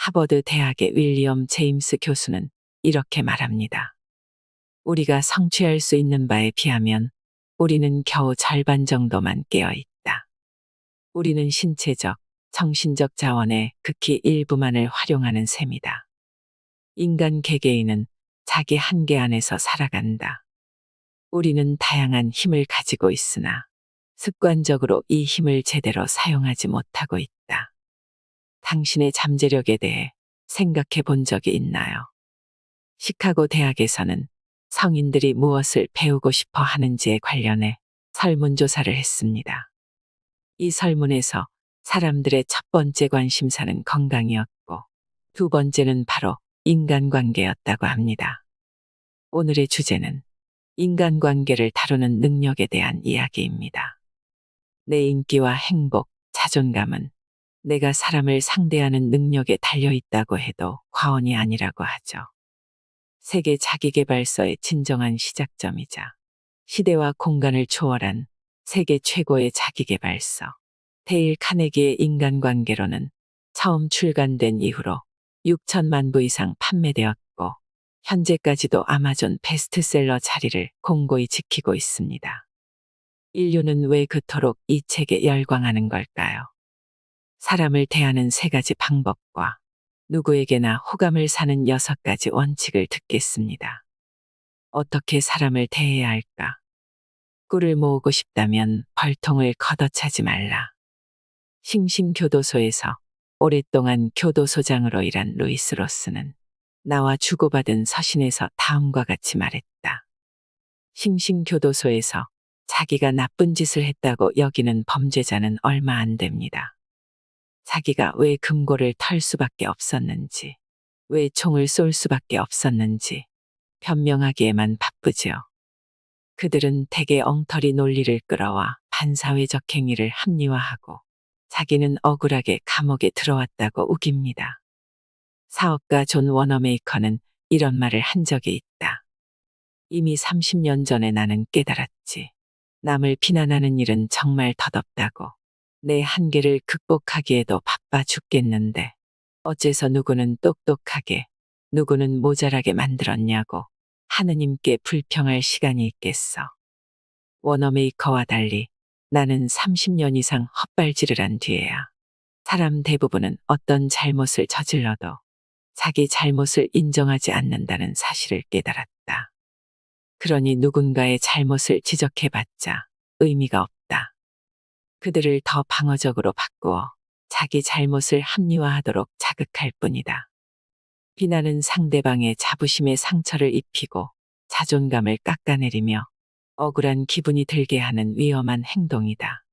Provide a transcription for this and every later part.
하버드 대학의 윌리엄 제임스 교수는 이렇게 말합니다. 우리가 성취할 수 있는 바에 비하면 우리는 겨우 절반 정도만 깨어 있다. 우리는 신체적, 정신적 자원의 극히 일부만을 활용하는 셈이다. 인간 개개인은 자기 한계 안에서 살아간다. 우리는 다양한 힘을 가지고 있으나 습관적으로 이 힘을 제대로 사용하지 못하고 있다. 당신의 잠재력에 대해 생각해 본 적이 있나요? 시카고 대학에서는 성인들이 무엇을 배우고 싶어 하는지에 관련해 설문조사를 했습니다. 이 설문에서 사람들의 첫 번째 관심사는 건강이었고 두 번째는 바로 인간관계였다고 합니다. 오늘의 주제는 인간관계를 다루는 능력에 대한 이야기입니다. 내 인기와 행복, 자존감은 내가 사람을 상대하는 능력에 달려 있다고 해도 과언이 아니라고 하죠. 세계 자기계발서의 진정한 시작점이자 시대와 공간을 초월한 세계 최고의 자기계발서. 데일 카네기의 인간관계론은 처음 출간된 이후로 6천만 부 이상 판매되었고 현재까지도 아마존 베스트셀러 자리를 공고히 지키고 있습니다. 인류는 왜 그토록 이 책에 열광하는 걸까요? 사람을 대하는 3가지 방법과 누구에게나 호감을 사는 6가지 원칙을 듣겠습니다. 어떻게 사람을 대해야 할까? 꿀을 모으고 싶다면 벌통을 걷어차지 말라. 싱싱교도소에서 오랫동안 교도소장으로 일한 루이스 로스는 나와 주고받은 서신에서 다음과 같이 말했다. 싱싱교도소에서 자기가 나쁜 짓을 했다고 여기는 범죄자는 얼마 안 됩니다. 자기가 왜 금고를 털 수밖에 없었는지, 왜 총을 쏠 수밖에 없었는지 변명하기에만 바쁘지요. 그들은 대개 엉터리 논리를 끌어와 반사회적 행위를 합리화하고 자기는 억울하게 감옥에 들어왔다고 우깁니다. 사업가 존 워너메이커는 이런 말을 한 적이 있다. 이미 30년 전에 나는 깨달았지. 남을 비난하는 일은 정말 덧없다고. 내 한계를 극복하기에도 바빠 죽겠는데 어째서 누구는 똑똑하게, 누구는 모자라게 만들었냐고 하느님께 불평할 시간이 있겠어. 워너메이커와 달리 나는 30년 이상 헛발질을 한 뒤에야 사람 대부분은 어떤 잘못을 저질러도 자기 잘못을 인정하지 않는다는 사실을 깨달았다. 그러니 누군가의 잘못을 지적해봤자 의미가 없다. 그들을 더 방어적으로 바꾸어 자기 잘못을 합리화하도록 자극할 뿐이다. 비난은 상대방의 자부심에 상처를 입히고 자존감을 깎아내리며 억울한 기분이 들게 하는 위험한 행동이다.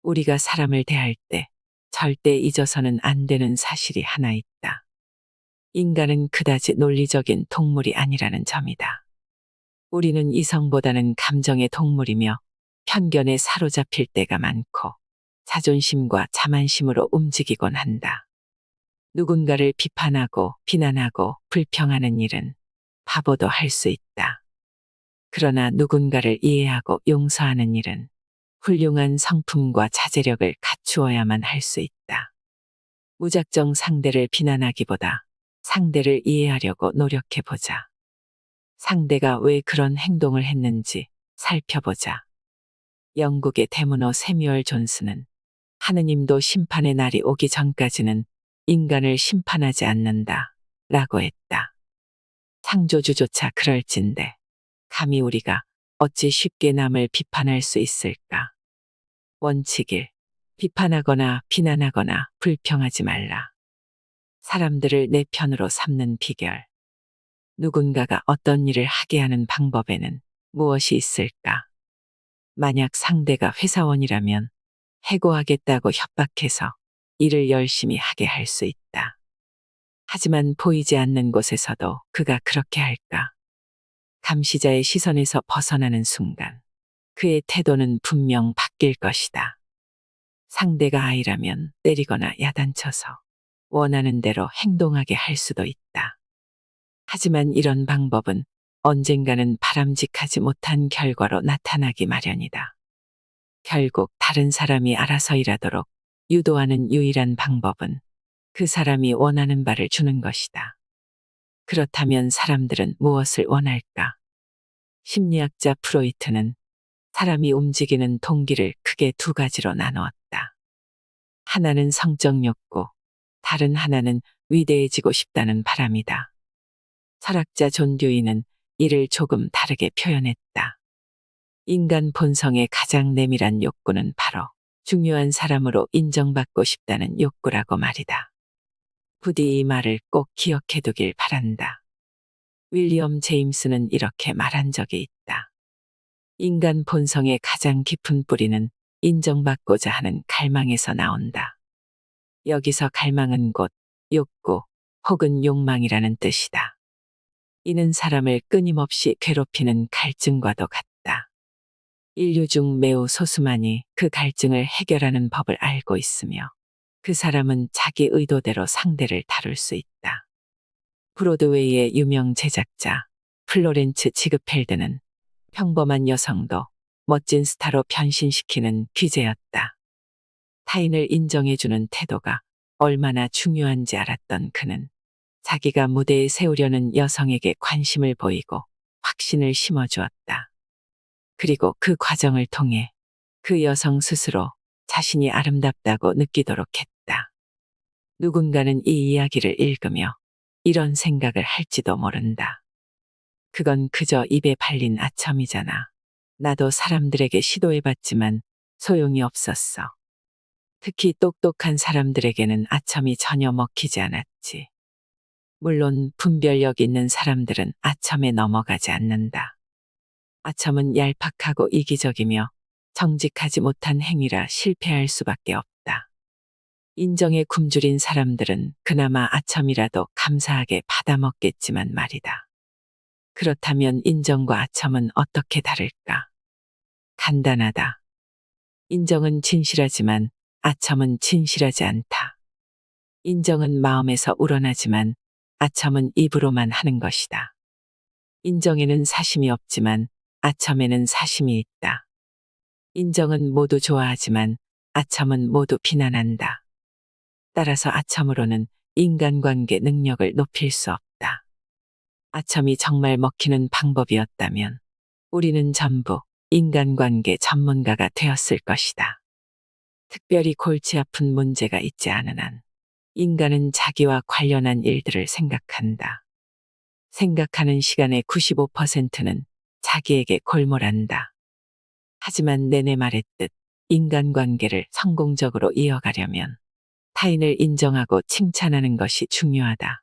우리가 사람을 대할 때 절대 잊어서는 안 되는 사실이 하나 있다. 인간은 그다지 논리적인 동물이 아니라는 점이다. 우리는 이성보다는 감정의 동물이며 편견에 사로잡힐 때가 많고 자존심과 자만심으로 움직이곤 한다. 누군가를 비판하고 비난하고 불평하는 일은 바보도 할 수 있다. 그러나 누군가를 이해하고 용서하는 일은 훌륭한 성품과 자제력을 갖추어야만 할 수 있다. 무작정 상대를 비난하기보다 상대를 이해하려고 노력해보자. 상대가 왜 그런 행동을 했는지 살펴보자. 영국의 대문호 세뮤얼 존스는 하느님도 심판의 날이 오기 전까지는 인간을 심판하지 않는다 라고 했다. 창조주조차 그럴진데 감히 우리가 어찌 쉽게 남을 비판할 수 있을까? 원칙 1. 비판하거나 비난하거나 불평하지 말라. 사람들을 내 편으로 삼는 비결. 누군가가 어떤 일을 하게 하는 방법에는 무엇이 있을까? 만약 상대가 회사원이라면 해고하겠다고 협박해서 일을 열심히 하게 할 수 있다. 하지만 보이지 않는 곳에서도 그가 그렇게 할까? 감시자의 시선에서 벗어나는 순간 그의 태도는 분명 바뀔 것이다. 상대가 아이라면 때리거나 야단쳐서 원하는 대로 행동하게 할 수도 있다. 하지만 이런 방법은 언젠가는 바람직하지 못한 결과로 나타나기 마련이다. 결국 다른 사람이 알아서 일하도록 유도하는 유일한 방법은 그 사람이 원하는 바를 주는 것이다. 그렇다면 사람들은 무엇을 원할까? 심리학자 프로이트는 사람이 움직이는 동기를 크게 두 가지로 나누었다. 하나는 성적 욕구, 다른 하나는 위대해지고 싶다는 바람이다. 철학자 존 듀이는 이를 조금 다르게 표현했다. 인간 본성의 가장 내밀한 욕구는 바로 중요한 사람으로 인정받고 싶다는 욕구라고 말이다. 부디 이 말을 꼭 기억해 두길 바란다. 윌리엄 제임스는 이렇게 말한 적이 있다. 인간 본성의 가장 깊은 뿌리는 인정받고자 하는 갈망에서 나온다. 여기서 갈망은 곧 욕구 혹은 욕망이라는 뜻이다. 이는 사람을 끊임없이 괴롭히는 갈증과도 같다. 인류 중 매우 소수만이 그 갈증을 해결하는 법을 알고 있으며 그 사람은 자기 의도대로 상대를 다룰 수 있다. 브로드웨이의 유명 제작자 플로렌츠 지그펠드는 평범한 여성도 멋진 스타로 변신시키는 귀재였다. 타인을 인정해주는 태도가 얼마나 중요한지 알았던 그는 자기가 무대에 세우려는 여성에게 관심을 보이고 확신을 심어주었다. 그리고 그 과정을 통해 그 여성 스스로 자신이 아름답다고 느끼도록 했다. 누군가는 이 이야기를 읽으며 이런 생각을 할지도 모른다. 그건 그저 입에 발린 아첨이잖아. 나도 사람들에게 시도해봤지만 소용이 없었어. 특히 똑똑한 사람들에게는 아첨이 전혀 먹히지 않았지. 물론 분별력 있는 사람들은 아첨에 넘어가지 않는다. 아첨은 얄팍하고 이기적이며 정직하지 못한 행위라 실패할 수밖에 없다. 인정에 굶주린 사람들은 그나마 아첨이라도 감사하게 받아먹겠지만 말이다. 그렇다면 인정과 아첨은 어떻게 다를까? 간단하다. 인정은 진실하지만 아첨은 진실하지 않다. 인정은 마음에서 우러나지만 아첨은 입으로만 하는 것이다. 인정에는 사심이 없지만 아첨에는 사심이 있다. 인정은 모두 좋아하지만 아첨은 모두 비난한다. 따라서 아첨으로는 인간관계 능력을 높일 수 없다. 아첨이 정말 먹히는 방법이었다면 우리는 전부 인간관계 전문가가 되었을 것이다. 특별히 골치 아픈 문제가 있지 않은 한 인간은 자기와 관련한 일들을 생각한다. 생각하는 시간의 95%는 자기에게 골몰한다. 하지만 내내 말했듯 인간관계를 성공적으로 이어가려면 타인을 인정하고 칭찬하는 것이 중요하다.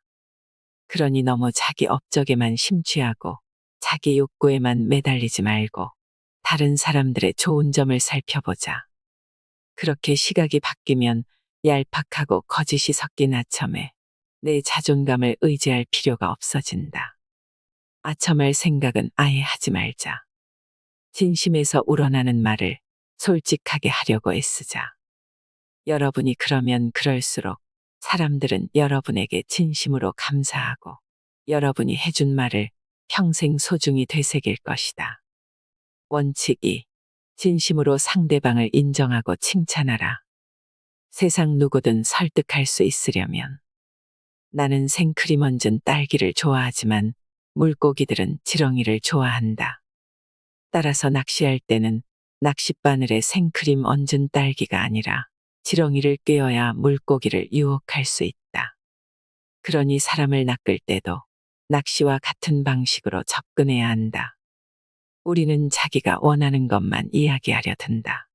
그러니 너무 자기 업적에만 심취하고 자기 욕구에만 매달리지 말고 다른 사람들의 좋은 점을 살펴보자. 그렇게 시각이 바뀌면 얄팍하고 거짓이 섞인 아첨에 내 자존감을 의지할 필요가 없어진다. 아첨할 생각은 아예 하지 말자. 진심에서 우러나는 말을 솔직하게 하려고 애쓰자. 여러분이 그러면 그럴수록 사람들은 여러분에게 진심으로 감사하고 여러분이 해준 말을 평생 소중히 되새길 것이다. 원칙 2. 진심으로 상대방을 인정하고 칭찬하라. 세상 누구든 설득할 수 있으려면 나는 생크림 얹은 딸기를 좋아하지만 물고기들은 지렁이를 좋아한다. 따라서 낚시할 때는 낚싯바늘에 생크림 얹은 딸기가 아니라 지렁이를 꿰어야 물고기를 유혹할 수 있다. 그러니 사람을 낚을 때도 낚시와 같은 방식으로 접근해야 한다. 우리는 자기가 원하는 것만 이야기하려 든다.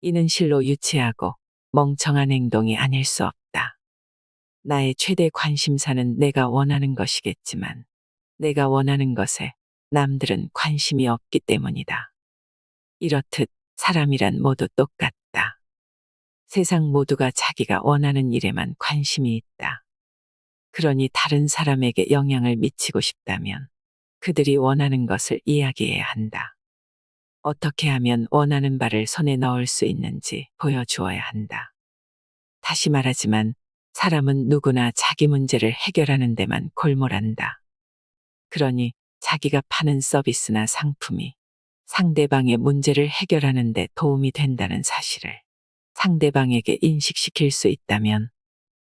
이는 실로 유치하고 멍청한 행동이 아닐 수 없다. 나의 최대 관심사는 내가 원하는 것이겠지만 내가 원하는 것에 남들은 관심이 없기 때문이다. 이렇듯 사람이란 모두 똑같다. 세상 모두가 자기가 원하는 일에만 관심이 있다. 그러니 다른 사람에게 영향을 미치고 싶다면 그들이 원하는 것을 이야기해야 한다. 어떻게 하면 원하는 바를 손에 넣을 수 있는지 보여주어야 한다. 다시 말하지만 사람은 누구나 자기 문제를 해결하는 데만 골몰한다. 그러니 자기가 파는 서비스나 상품이 상대방의 문제를 해결하는 데 도움이 된다는 사실을 상대방에게 인식시킬 수 있다면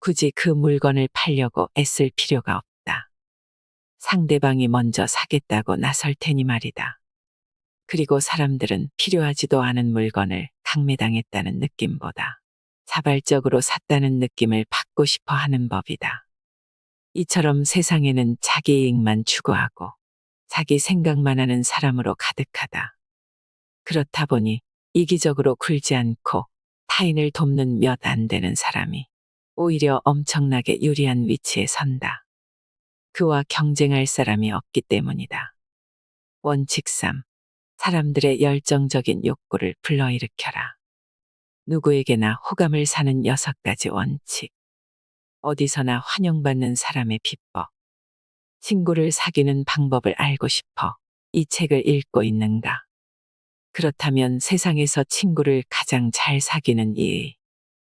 굳이 그 물건을 팔려고 애쓸 필요가 없다. 상대방이 먼저 사겠다고 나설 테니 말이다. 그리고 사람들은 필요하지도 않은 물건을 강매당했다는 느낌보다 자발적으로 샀다는 느낌을 받고 싶어 하는 법이다. 이처럼 세상에는 자기 이익만 추구하고 자기 생각만 하는 사람으로 가득하다. 그렇다 보니 이기적으로 굴지 않고 타인을 돕는 몇 안 되는 사람이 오히려 엄청나게 유리한 위치에 선다. 그와 경쟁할 사람이 없기 때문이다. 원칙 3. 사람들의 열정적인 욕구를 불러일으켜라. 누구에게나 호감을 사는 6가지 원칙. 어디서나 환영받는 사람의 비법. 친구를 사귀는 방법을 알고 싶어 이 책을 읽고 있는가? 그렇다면 세상에서 친구를 가장 잘 사귀는 이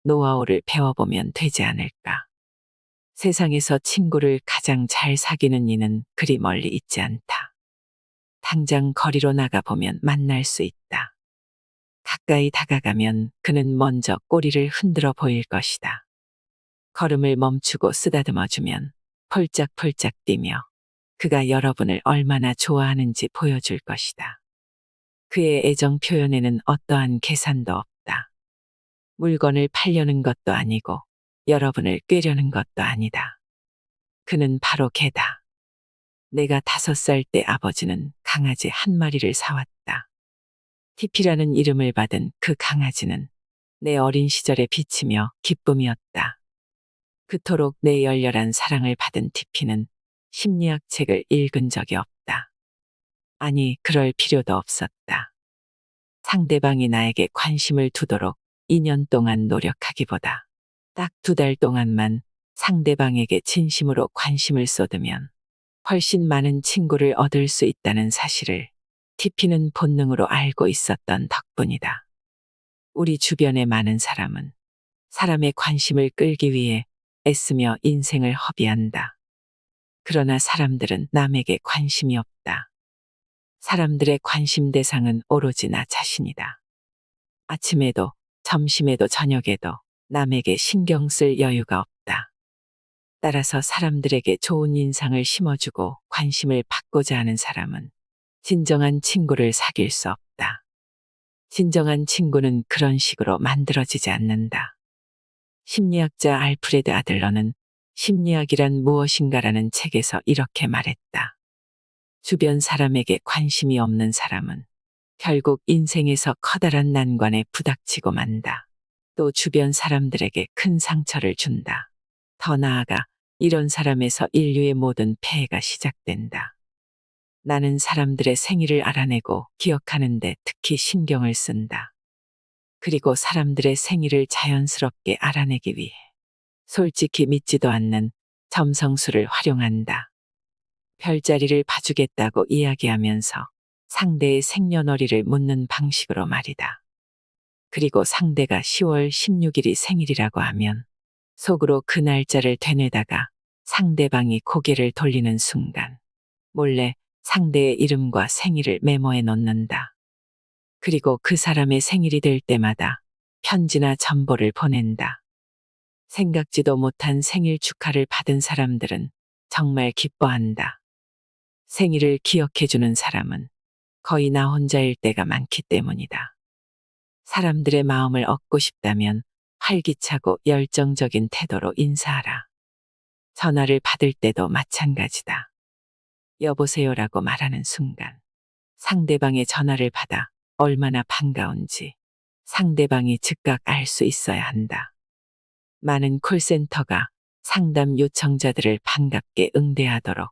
노하우를 배워보면 되지 않을까? 세상에서 친구를 가장 잘 사귀는 이는 그리 멀리 있지 않다. 당장 거리로 나가보면 만날 수 있다. 가까이 다가가면 그는 먼저 꼬리를 흔들어 보일 것이다. 걸음을 멈추고 쓰다듬어주면 폴짝폴짝 뛰며 그가 여러분을 얼마나 좋아하는지 보여줄 것이다. 그의 애정 표현에는 어떠한 계산도 없다. 물건을 팔려는 것도 아니고 여러분을 꿰려는 것도 아니다. 그는 바로 개다. 내가 5살 때 아버지는 강아지 한 마리를 사왔다. 티피라는 이름을 받은 그 강아지는 내 어린 시절의 빛이며 기쁨이었다. 그토록 내 열렬한 사랑을 받은 티피는 심리학 책을 읽은 적이 없다. 아니, 그럴 필요도 없었다. 상대방이 나에게 관심을 두도록 2년 동안 노력하기보다 딱 2달 동안만 상대방에게 진심으로 관심을 쏟으면 훨씬 많은 친구를 얻을 수 있다는 사실을 티피는 본능으로 알고 있었던 덕분이다. 우리 주변의 많은 사람은 사람의 관심을 끌기 위해 애쓰며 인생을 허비한다. 그러나 사람들은 남에게 관심이 없다. 사람들의 관심 대상은 오로지 나 자신이다. 아침에도 점심에도 저녁에도 남에게 신경 쓸 여유가 없다. 따라서 사람들에게 좋은 인상을 심어주고 관심을 받고자 하는 사람은 진정한 친구를 사귈 수 없다. 진정한 친구는 그런 식으로 만들어지지 않는다. 심리학자 알프레드 아들러는 심리학이란 무엇인가라는 책에서 이렇게 말했다. 주변 사람에게 관심이 없는 사람은 결국 인생에서 커다란 난관에 부닥치고 만다. 또 주변 사람들에게 큰 상처를 준다. 더 나아가 이런 사람에서 인류의 모든 폐해가 시작된다. 나는 사람들의 생일을 알아내고 기억하는데 특히 신경을 쓴다. 그리고 사람들의 생일을 자연스럽게 알아내기 위해 솔직히 믿지도 않는 점성술을 활용한다. 별자리를 봐주겠다고 이야기하면서 상대의 생년월일을 묻는 방식으로 말이다. 그리고 상대가 10월 16일이 생일이라고 하면 속으로 그 날짜를 되뇌다가 상대방이 고개를 돌리는 순간 몰래 상대의 이름과 생일을 메모해 놓는다. 그리고 그 사람의 생일이 될 때마다 편지나 첨보를 보낸다. 생각지도 못한 생일 축하를 받은 사람들은 정말 기뻐한다. 생일을 기억해주는 사람은 거의 나 혼자일 때가 많기 때문이다. 사람들의 마음을 얻고 싶다면 활기차고 열정적인 태도로 인사하라. 전화를 받을 때도 마찬가지다. 여보세요라고 말하는 순간 상대방의 전화를 받아 얼마나 반가운지 상대방이 즉각 알 수 있어야 한다. 많은 콜센터가 상담 요청자들을 반갑게 응대하도록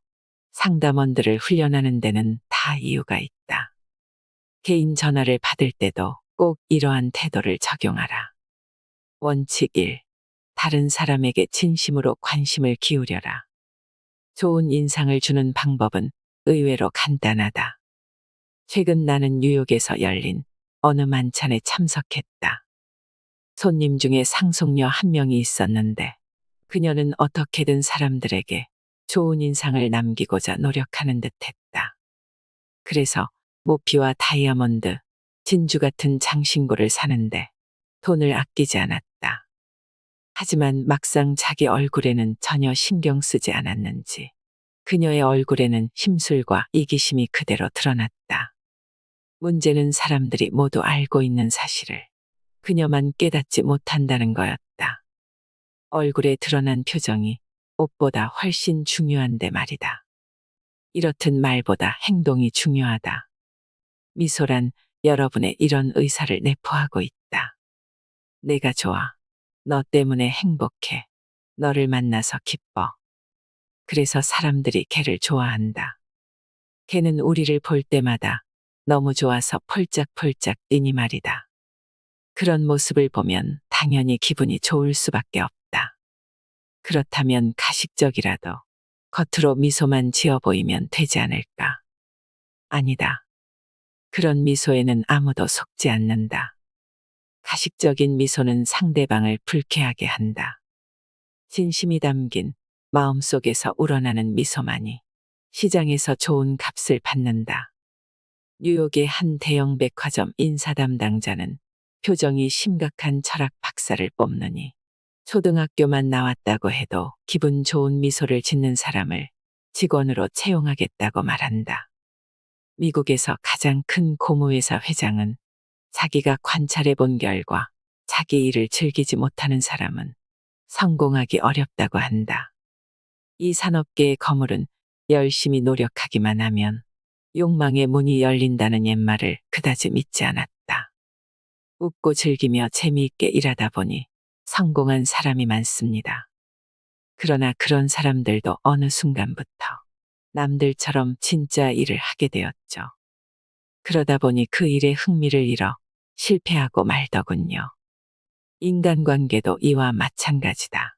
상담원들을 훈련하는 데는 다 이유가 있다. 개인 전화를 받을 때도 꼭 이러한 태도를 적용하라. 원칙 1. 다른 사람에게 진심으로 관심을 기울여라. 좋은 인상을 주는 방법은 의외로 간단하다. 최근 나는 뉴욕에서 열린 어느 만찬에 참석했다. 손님 중에 상속녀 한 명이 있었는데 그녀는 어떻게든 사람들에게 좋은 인상을 남기고자 노력하는 듯했다. 그래서 모피와 다이아몬드, 진주 같은 장신구를 사는데 돈을 아끼지 않았다. 하지만 막상 자기 얼굴에는 전혀 신경 쓰지 않았는지 그녀의 얼굴에는 심술과 이기심이 그대로 드러났다. 문제는 사람들이 모두 알고 있는 사실을 그녀만 깨닫지 못한다는 거였다. 얼굴에 드러난 표정이 옷보다 훨씬 중요한데 말이다. 이렇듯 말보다 행동이 중요하다. 미소란 여러분의 이런 의사를 내포하고 있다. 내가 좋아. 너 때문에 행복해. 너를 만나서 기뻐. 그래서 사람들이 걔를 좋아한다. 걔는 우리를 볼 때마다 너무 좋아서 폴짝폴짝 뛰니 말이다. 그런 모습을 보면 당연히 기분이 좋을 수밖에 없다. 그렇다면 가식적이라도 겉으로 미소만 지어 보이면 되지 않을까? 아니다. 그런 미소에는 아무도 속지 않는다. 가식적인 미소는 상대방을 불쾌하게 한다. 진심이 담긴 마음속에서 우러나는 미소만이 시장에서 좋은 값을 받는다. 뉴욕의 한 대형 백화점 인사 담당자는 표정이 심각한 철학 박사를 뽑느니 초등학교만 나왔다고 해도 기분 좋은 미소를 짓는 사람을 직원으로 채용하겠다고 말한다. 미국에서 가장 큰 고무회사 회장은 자기가 관찰해 본 결과 자기 일을 즐기지 못하는 사람은 성공하기 어렵다고 한다. 이 산업계의 거물은 열심히 노력하기만 하면 욕망의 문이 열린다는 옛말을 그다지 믿지 않았다. 웃고 즐기며 재미있게 일하다 보니 성공한 사람이 많습니다. 그러나 그런 사람들도 어느 순간부터 남들처럼 진짜 일을 하게 되었죠. 그러다 보니 그 일에 흥미를 잃어 실패하고 말더군요. 인간관계도 이와 마찬가지다.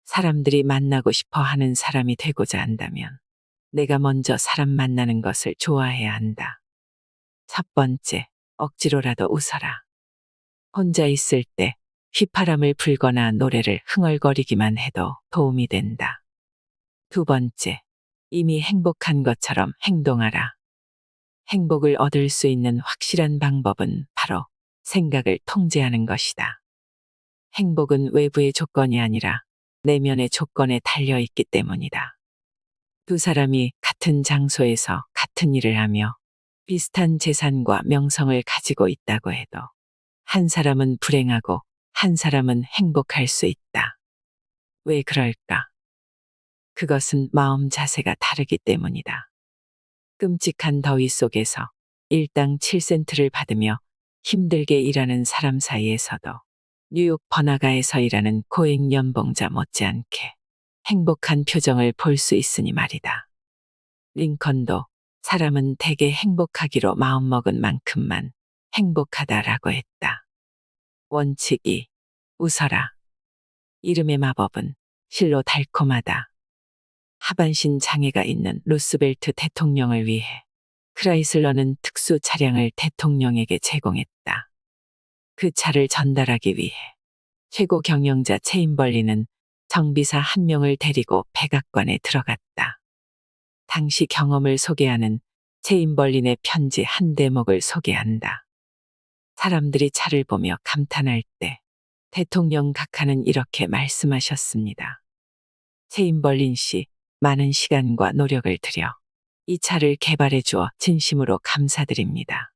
사람들이 만나고 싶어 하는 사람이 되고자 한다면 내가 먼저 사람 만나는 것을 좋아해야 한다. 첫 번째, 억지로라도 웃어라. 혼자 있을 때 휘파람을 불거나 노래를 흥얼거리기만 해도 도움이 된다. 두 번째, 이미 행복한 것처럼 행동하라. 행복을 얻을 수 있는 확실한 방법은 바로 생각을 통제하는 것이다. 행복은 외부의 조건이 아니라 내면의 조건에 달려 있기 때문이다. 두 사람이 같은 장소에서 같은 일을 하며 비슷한 재산과 명성을 가지고 있다고 해도 한 사람은 불행하고 한 사람은 행복할 수 있다. 왜 그럴까? 그것은 마음 자세가 다르기 때문이다. 끔찍한 더위 속에서 일당 7센트를 받으며 힘들게 일하는 사람 사이에서도 뉴욕 번화가에서 일하는 고액 연봉자 못지않게 행복한 표정을 볼 수 있으니 말이다. 링컨도 사람은 대개 행복하기로 마음먹은 만큼만 행복하다라고 했다. 원칙 2. 웃어라. 이름의 마법은 실로 달콤하다. 하반신 장애가 있는 루스벨트 대통령을 위해 크라이슬러는 특수 차량을 대통령에게 제공했다. 그 차를 전달하기 위해 최고 경영자 체인벌리는 정비사 한 명을 데리고 백악관에 들어갔다. 당시 경험을 소개하는 체인벌린의 편지 한 대목을 소개한다. 사람들이 차를 보며 감탄할 때 대통령 각하는 이렇게 말씀하셨습니다. 체인벌린 씨, 많은 시간과 노력을 들여 이 차를 개발해 주어 진심으로 감사드립니다.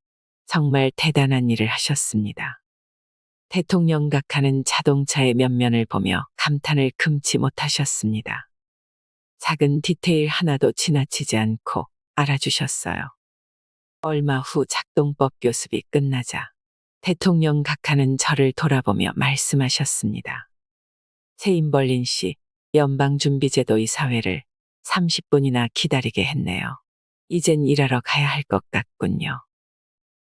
정말 대단한 일을 하셨습니다. 대통령 각하는 자동차의 면면을 보며 감탄을 금치 못하셨습니다. 작은 디테일 하나도 지나치지 않고 알아주셨어요. 얼마 후 작동법 교습이 끝나자 대통령 각하는 저를 돌아보며 말씀하셨습니다. 체인벌린 씨, 연방준비제도 이사회를 30분이나 기다리게 했네요. 이젠 일하러 가야 할 것 같군요.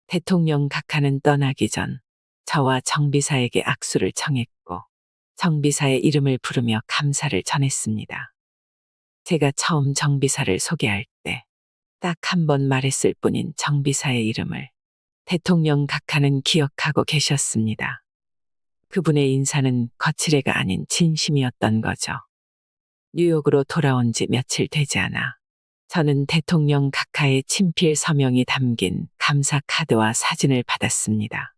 대통령 각하는 떠나기 전 저와 정비사에게 악수를 청했고 정비사의 이름을 부르며 감사를 전했습니다. 제가 처음 정비사를 소개할 때 딱 한 번 말했을 뿐인 정비사의 이름을 대통령 각하는 기억하고 계셨습니다. 그분의 인사는 거칠애가 아닌 진심이었던 거죠. 뉴욕으로 돌아온 지 며칠 되지 않아 저는 대통령 각하의 친필 서명이 담긴 감사 카드와 사진을 받았습니다.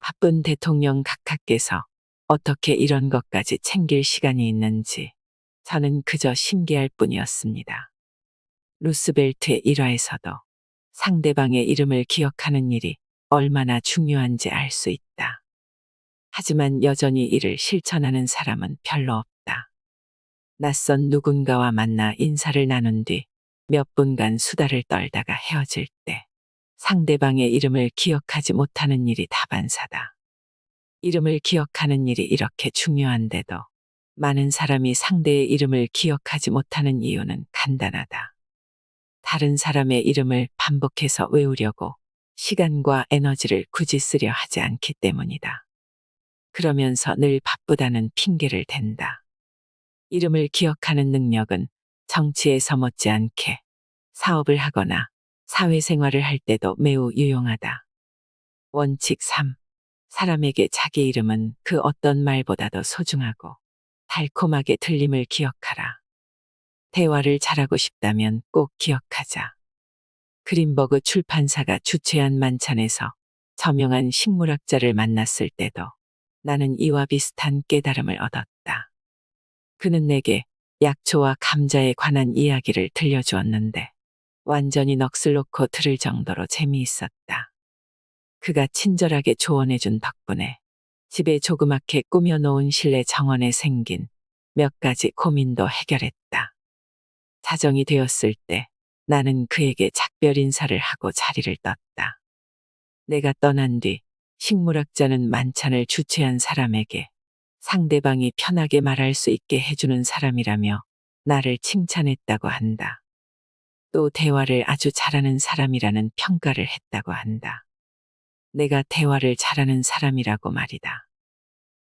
바쁜 대통령 각하께서 어떻게 이런 것까지 챙길 시간이 있는지 저는 그저 신기할 뿐이었습니다. 루스벨트의 일화에서도 상대방의 이름을 기억하는 일이 얼마나 중요한지 알 수 있다. 하지만 여전히 이를 실천하는 사람은 별로 없다. 낯선 누군가와 만나 인사를 나눈 뒤 몇 분간 수다를 떨다가 헤어질 때 상대방의 이름을 기억하지 못하는 일이 다반사다. 이름을 기억하는 일이 이렇게 중요한데도 많은 사람이 상대의 이름을 기억하지 못하는 이유는 간단하다. 다른 사람의 이름을 반복해서 외우려고 시간과 에너지를 굳이 쓰려 하지 않기 때문이다. 그러면서 늘 바쁘다는 핑계를 댄다. 이름을 기억하는 능력은 정치에서 못지않게 사업을 하거나 사회생활을 할 때도 매우 유용하다. 원칙 3. 사람에게 자기 이름은 그 어떤 말보다도 소중하고 달콤하게 들림을 기억하라. 대화를 잘하고 싶다면 꼭 기억하자. 그린버그 출판사가 주최한 만찬에서 저명한 식물학자를 만났을 때도 나는 이와 비슷한 깨달음을 얻었다. 그는 내게 약초와 감자에 관한 이야기를 들려주었는데 완전히 넋을 놓고 들을 정도로 재미있었다. 그가 친절하게 조언해준 덕분에 집에 조그맣게 꾸며놓은 실내 정원에 생긴 몇 가지 고민도 해결했다. 자정이 되었을 때 나는 그에게 작별 인사를 하고 자리를 떴다. 내가 떠난 뒤 식물학자는 만찬을 주최한 사람에게 상대방이 편하게 말할 수 있게 해주는 사람이라며 나를 칭찬했다고 한다. 또 대화를 아주 잘하는 사람이라는 평가를 했다고 한다. 내가 대화를 잘하는 사람이라고 말이다.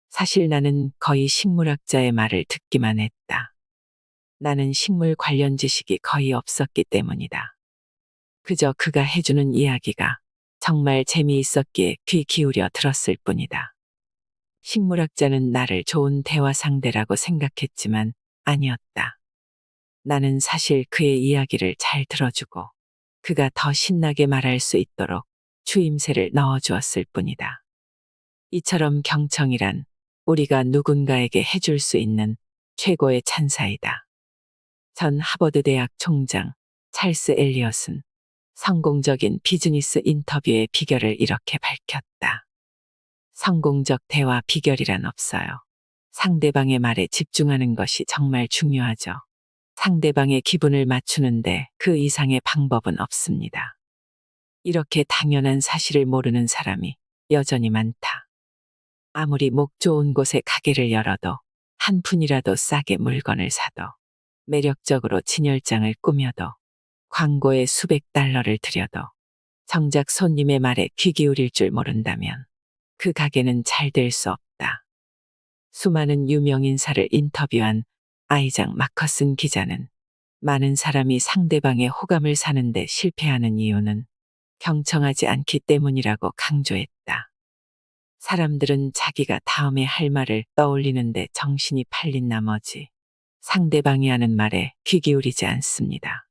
사실 나는 거의 식물학자의 말을 듣기만 했다. 나는 식물 관련 지식이 거의 없었기 때문이다. 그저 그가 해주는 이야기가 정말 재미있었기에 귀 기울여 들었을 뿐이다. 식물학자는 나를 좋은 대화 상대라고 생각했지만 아니었다. 나는 사실 그의 이야기를 잘 들어주고 그가 더 신나게 말할 수 있도록 추임새를 넣어주었을 뿐이다. 이처럼 경청이란 우리가 누군가에게 해줄 수 있는 최고의 찬사이다. 전 하버드 대학 총장 찰스 엘리엇은 성공적인 비즈니스 인터뷰의 비결을 이렇게 밝혔다. 성공적 대화 비결이란 없어요. 상대방의 말에 집중하는 것이 정말 중요하죠. 상대방의 기분을 맞추는데 그 이상의 방법은 없습니다. 이렇게 당연한 사실을 모르는 사람이 여전히 많다. 아무리 목 좋은 곳에 가게를 열어도 한 푼이라도 싸게 물건을 사도 매력적으로 진열장을 꾸며도 광고에 수백 달러를 들여도 정작 손님의 말에 귀 기울일 줄 모른다면 그 가게는 잘 될 수 없다. 수많은 유명 인사를 인터뷰한 아이작 마커슨 기자는 많은 사람이 상대방의 호감을 사는데 실패하는 이유는 경청하지 않기 때문이라고 강조했다. 사람들은 자기가 다음에 할 말을 떠올리는데 정신이 팔린 나머지 상대방이 하는 말에 귀 기울이지 않습니다.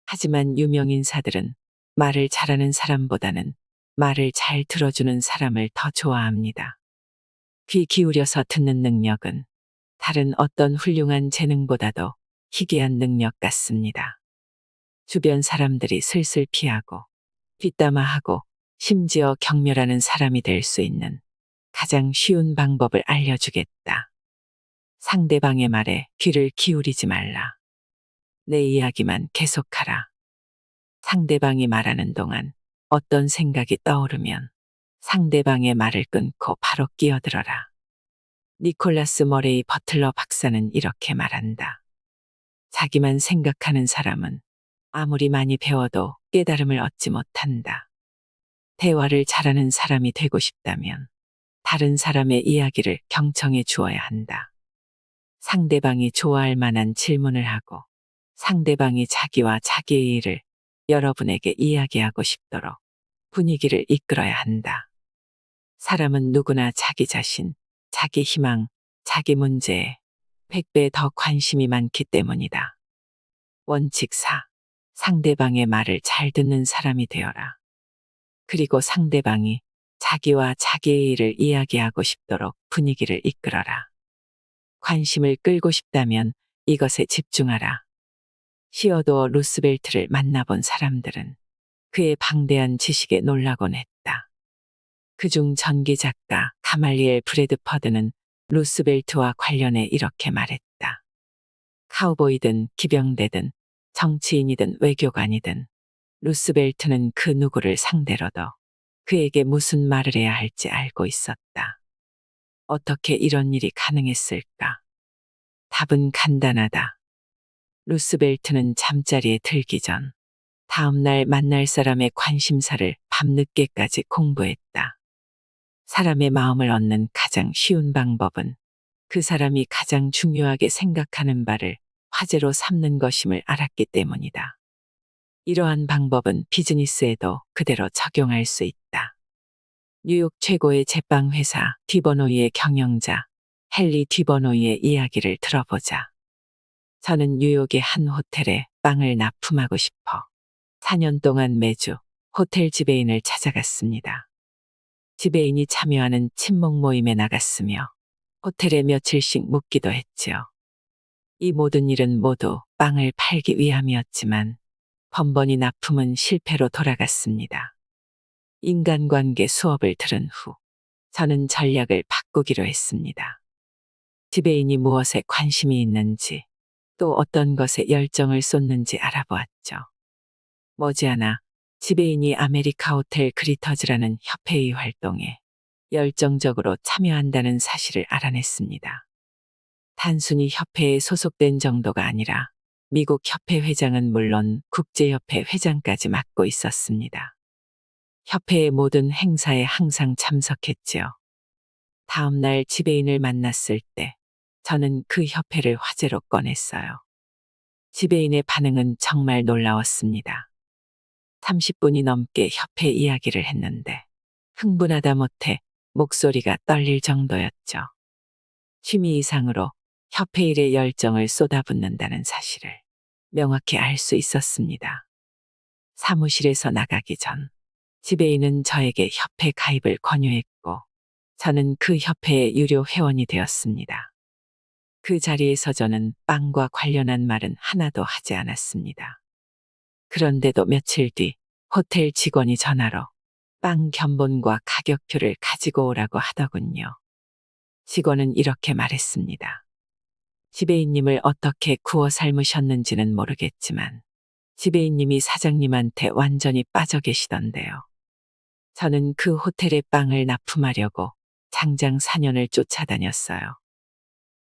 하지만 유명 인사들은 말을 잘하는 사람보다는 말을 잘 들어주는 사람을 더 좋아합니다. 귀 기울여서 듣는 능력은 다른 어떤 훌륭한 재능보다도 희귀한 능력 같습니다. 주변 사람들이 슬슬 피하고 뒷담화하고 심지어 경멸하는 사람이 될 수 있는 가장 쉬운 방법을 알려주겠다. 상대방의 말에 귀를 기울이지 말라. 내 이야기만 계속하라. 상대방이 말하는 동안 어떤 생각이 떠오르면 상대방의 말을 끊고 바로 끼어들어라. 니콜라스 머레이 버틀러 박사는 이렇게 말한다. 자기만 생각하는 사람은 아무리 많이 배워도 깨달음을 얻지 못한다. 대화를 잘하는 사람이 되고 싶다면 다른 사람의 이야기를 경청해 주어야 한다. 상대방이 좋아할 만한 질문을 하고 상대방이 자기와 자기의 일을 여러분에게 이야기하고 싶도록 분위기를 이끌어야 한다. 사람은 누구나 자기 자신, 자기 희망, 자기 문제에 100배 더 관심이 많기 때문이다. 원칙 4. 상대방의 말을 잘 듣는 사람이 되어라. 그리고 상대방이 자기와 자기의 일을 이야기하고 싶도록 분위기를 이끌어라. 관심을 끌고 싶다면 이것에 집중하라. 시어도어 루스벨트를 만나본 사람들은 그의 방대한 지식에 놀라곤 했다. 그중 전기 작가 가말리엘 브래드퍼드는 루스벨트와 관련해 이렇게 말했다. 카우보이든 기병대든 정치인이든 외교관이든 루스벨트는 그 누구를 상대로도 그에게 무슨 말을 해야 할지 알고 있었다. 어떻게 이런 일이 가능했을까? 답은 간단하다. 루스벨트는 잠자리에 들기 전 다음날 만날 사람의 관심사를 밤늦게까지 공부했다. 사람의 마음을 얻는 가장 쉬운 방법은 그 사람이 가장 중요하게 생각하는 바를 화제로 삼는 것임을 알았기 때문이다. 이러한 방법은 비즈니스에도 그대로 적용할 수 있다. 뉴욕 최고의 제빵회사 디버노이의 경영자 헨리 디버노이의 이야기를 들어보자. 저는 뉴욕의 한 호텔에 빵을 납품하고 싶어 4년 동안 매주 호텔 지배인을 찾아갔습니다. 지배인이 참여하는 친목 모임에 나갔으며 호텔에 며칠씩 묵기도 했지요. 이 모든 일은 모두 빵을 팔기 위함이었지만 번번이 납품은 실패로 돌아갔습니다. 인간관계 수업을 들은 후 저는 전략을 바꾸기로 했습니다. 지배인이 무엇에 관심이 있는지 또 어떤 것에 열정을 쏟는지 알아보았죠. 머지않아 지배인이 아메리카 호텔 그리터즈라는 협회의 활동에 열정적으로 참여한다는 사실을 알아냈습니다. 단순히 협회에 소속된 정도가 아니라 미국 협회 회장은 물론 국제협회 회장까지 맡고 있었습니다. 협회의 모든 행사에 항상 참석했지요. 다음 날 지배인을 만났을 때 저는 그 협회를 화제로 꺼냈어요. 지배인의 반응은 정말 놀라웠습니다. 30분이 넘게 협회 이야기를 했는데 흥분하다 못해 목소리가 떨릴 정도였죠. 취미 이상으로 협회 일에 열정을 쏟아붓는다는 사실을 명확히 알 수 있었습니다. 사무실에서 나가기 전 지배인은 저에게 협회 가입을 권유했고 저는 그 협회의 유료 회원이 되었습니다. 그 자리에서 저는 빵과 관련한 말은 하나도 하지 않았습니다. 그런데도 며칠 뒤 호텔 직원이 전화로 빵 견본과 가격표를 가지고 오라고 하더군요. 직원은 이렇게 말했습니다. 지배인님을 어떻게 구워 삶으셨는지는 모르겠지만 지배인님이 사장님한테 완전히 빠져 계시던데요. 저는 그 호텔의 빵을 납품하려고 장장 4년을 쫓아다녔어요.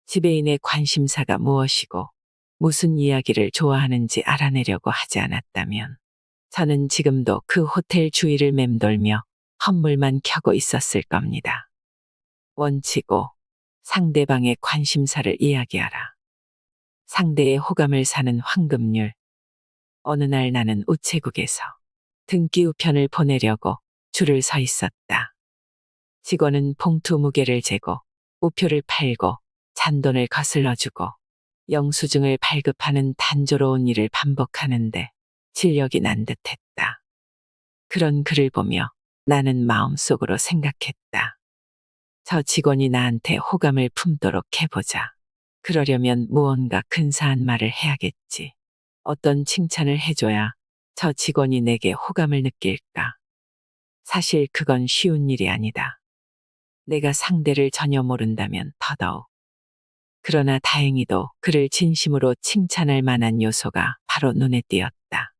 지배인의 관심사가 무엇이고 무슨 이야기를 좋아하는지 알아내려고 하지 않았다면 저는 지금도 그 호텔 주위를 맴돌며 헛물만 켜고 있었을 겁니다. 원칙 5. 상대방의 관심사를 이야기하라. 상대의 호감을 사는 황금률. 어느 날 나는 우체국에서 등기 우편을 보내려고 줄을 서 있었다. 직원은 봉투 무게를 재고 우표를 팔고 잔돈을 거슬러주고 영수증을 발급하는 단조로운 일을 반복하는데 진력이 난 듯했다. 그런 그를 보며 나는 마음속으로 생각했다. 저 직원이 나한테 호감을 품도록 해보자. 그러려면 무언가 근사한 말을 해야겠지. 어떤 칭찬을 해줘야 저 직원이 내게 호감을 느낄까? 사실 그건 쉬운 일이 아니다. 내가 상대를 전혀 모른다면 더더욱. 그러나 다행히도 그를 진심으로 칭찬할 만한 요소가 바로 눈에 띄었다.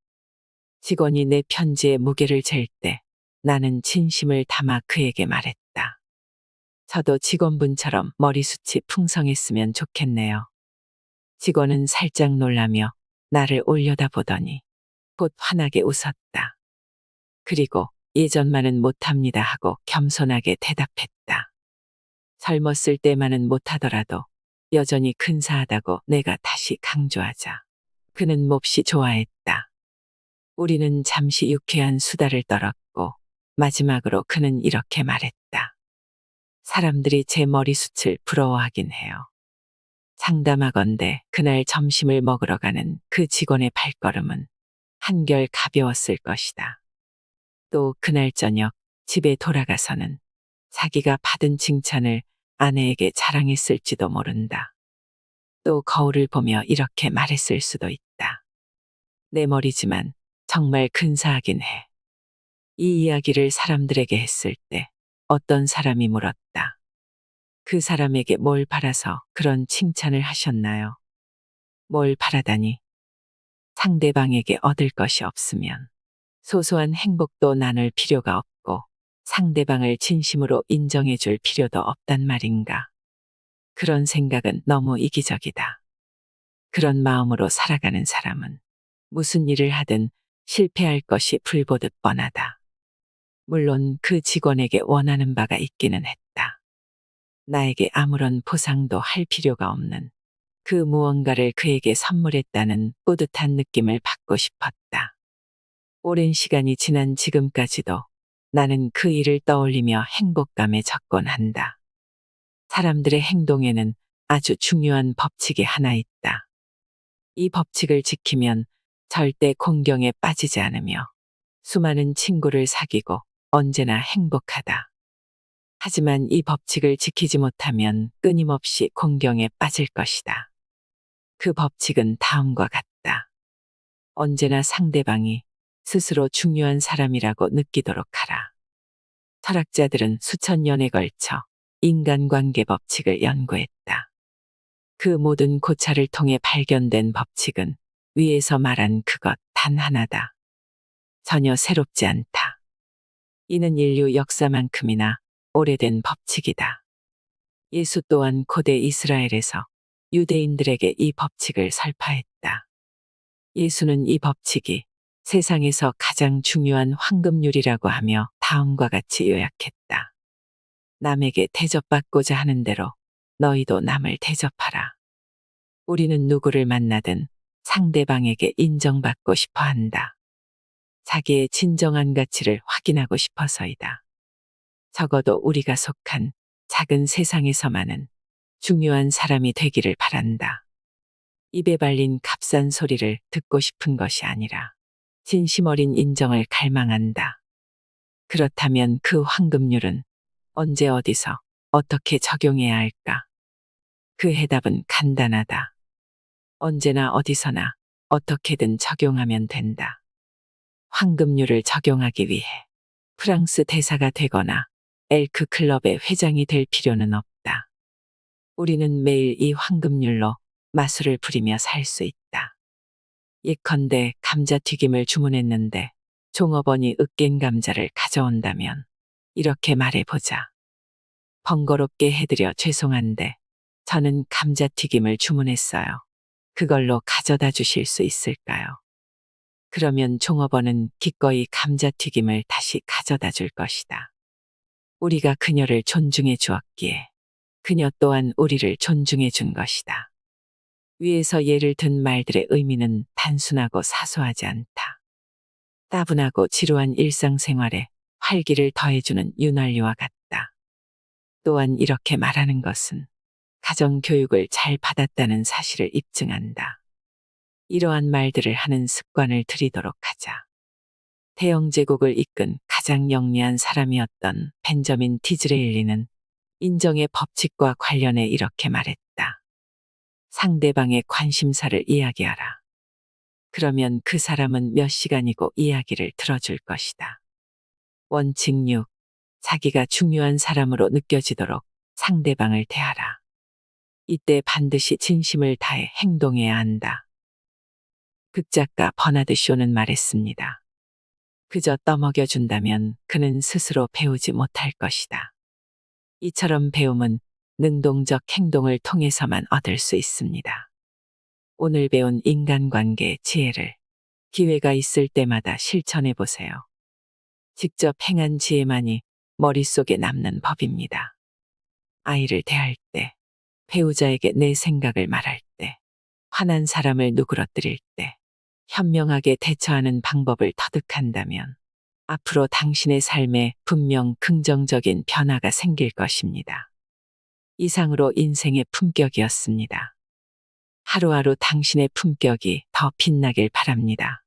직원이 내 편지의 무게를 잴 때 나는 진심을 담아 그에게 말했다. 저도 직원분처럼 머리숱이 풍성했으면 좋겠네요. 직원은 살짝 놀라며 나를 올려다보더니 곧 환하게 웃었다. 그리고 예전만은 못합니다 하고 겸손하게 대답했다. 젊었을 때만은 못하더라도 여전히 근사하다고 내가 다시 강조하자. 그는 몹시 좋아했다. 우리는 잠시 유쾌한 수다를 떨었고 마지막으로 그는 이렇게 말했다. 사람들이 제 머리숱을 부러워하긴 해요. 장담하건대 그날 점심을 먹으러 가는 그 직원의 발걸음은 한결 가벼웠을 것이다. 또 그날 저녁 집에 돌아가서는 자기가 받은 칭찬을 아내에게 자랑했을지도 모른다. 또 거울을 보며 이렇게 말했을 수도 있다. 내 머리지만 정말 근사하긴 해. 이 이야기를 사람들에게 했을 때 어떤 사람이 물었다. 그 사람에게 뭘 바라서 그런 칭찬을 하셨나요? 뭘 바라다니? 상대방에게 얻을 것이 없으면 소소한 행복도 나눌 필요가 없고 상대방을 진심으로 인정해 줄 필요도 없단 말인가. 그런 생각은 너무 이기적이다. 그런 마음으로 살아가는 사람은 무슨 일을 하든 실패할 것이 불보듯 뻔하다. 물론 그 직원에게 원하는 바가 있기는 했다. 나에게 아무런 보상도 할 필요가 없는 그 무언가를 그에게 선물했다는 뿌듯한 느낌을 받고 싶었다. 오랜 시간이 지난 지금까지도 나는 그 일을 떠올리며 행복감에 접근한다. 사람들의 행동에는 아주 중요한 법칙이 하나 있다. 이 법칙을 지키면 절대 공경에 빠지지 않으며 수많은 친구를 사귀고 언제나 행복하다. 하지만 이 법칙을 지키지 못하면 끊임없이 공경에 빠질 것이다. 그 법칙은 다음과 같다. 언제나 상대방이 스스로 중요한 사람이라고 느끼도록 하라. 철학자들은 수천 년에 걸쳐 인간관계 법칙을 연구했다. 그 모든 고찰을 통해 발견된 법칙은 위에서 말한 그것 단 하나다. 전혀 새롭지 않다. 이는 인류 역사만큼이나 오래된 법칙이다. 예수 또한 고대 이스라엘에서 유대인들에게 이 법칙을 설파했다. 예수는 이 법칙이 세상에서 가장 중요한 황금률이라고 하며 다음과 같이 요약했다. 남에게 대접받고자 하는 대로 너희도 남을 대접하라. 우리는 누구를 만나든 상대방에게 인정받고 싶어 한다. 자기의 진정한 가치를 확인하고 싶어서이다. 적어도 우리가 속한 작은 세상에서만은 중요한 사람이 되기를 바란다. 입에 발린 값싼 소리를 듣고 싶은 것이 아니라 진심 어린 인정을 갈망한다. 그렇다면 그 황금률은 언제 어디서 어떻게 적용해야 할까? 그 해답은 간단하다. 언제나 어디서나 어떻게든 적용하면 된다. 황금률을 적용하기 위해 프랑스 대사가 되거나 엘크 클럽의 회장이 될 필요는 없다. 우리는 매일 이 황금률로 마술을 부리며 살 수 있다. 예컨대 감자튀김을 주문했는데 종업원이 으깬 감자를 가져온다면 이렇게 말해보자. 번거롭게 해드려 죄송한데 저는 감자튀김을 주문했어요. 그걸로 가져다 주실 수 있을까요? 그러면 종업원은 기꺼이 감자튀김을 다시 가져다 줄 것이다. 우리가 그녀를 존중해 주었기에 그녀 또한 우리를 존중해 준 것이다. 위에서 예를 든 말들의 의미는 단순하고 사소하지 않다. 따분하고 지루한 일상생활에 활기를 더해주는 윤활유와 같다. 또한 이렇게 말하는 것은 가정교육을 잘 받았다는 사실을 입증한다. 이러한 말들을 하는 습관을 들이도록 하자. 대영제국을 이끈 가장 영리한 사람이었던 벤저민 디즈레일리는 인정의 법칙과 관련해 이렇게 말했다. 상대방의 관심사를 이야기하라. 그러면 그 사람은 몇 시간이고 이야기를 들어줄 것이다. 원칙 6. 자기가 중요한 사람으로 느껴지도록 상대방을 대하라. 이때 반드시 진심을 다해 행동해야 한다. 극작가 버나드 쇼는 말했습니다. 그저 떠먹여준다면 그는 스스로 배우지 못할 것이다. 이처럼 배움은 능동적 행동을 통해서만 얻을 수 있습니다. 오늘 배운 인간관계의 지혜를 기회가 있을 때마다 실천해 보세요. 직접 행한 지혜만이 머릿속에 남는 법입니다. 아이를 대할 때, 배우자에게 내 생각을 말할 때, 화난 사람을 누그러뜨릴 때, 현명하게 대처하는 방법을 터득한다면 앞으로 당신의 삶에 분명 긍정적인 변화가 생길 것입니다. 이상으로 인생의 품격이었습니다. 하루하루 당신의 품격이 더 빛나길 바랍니다.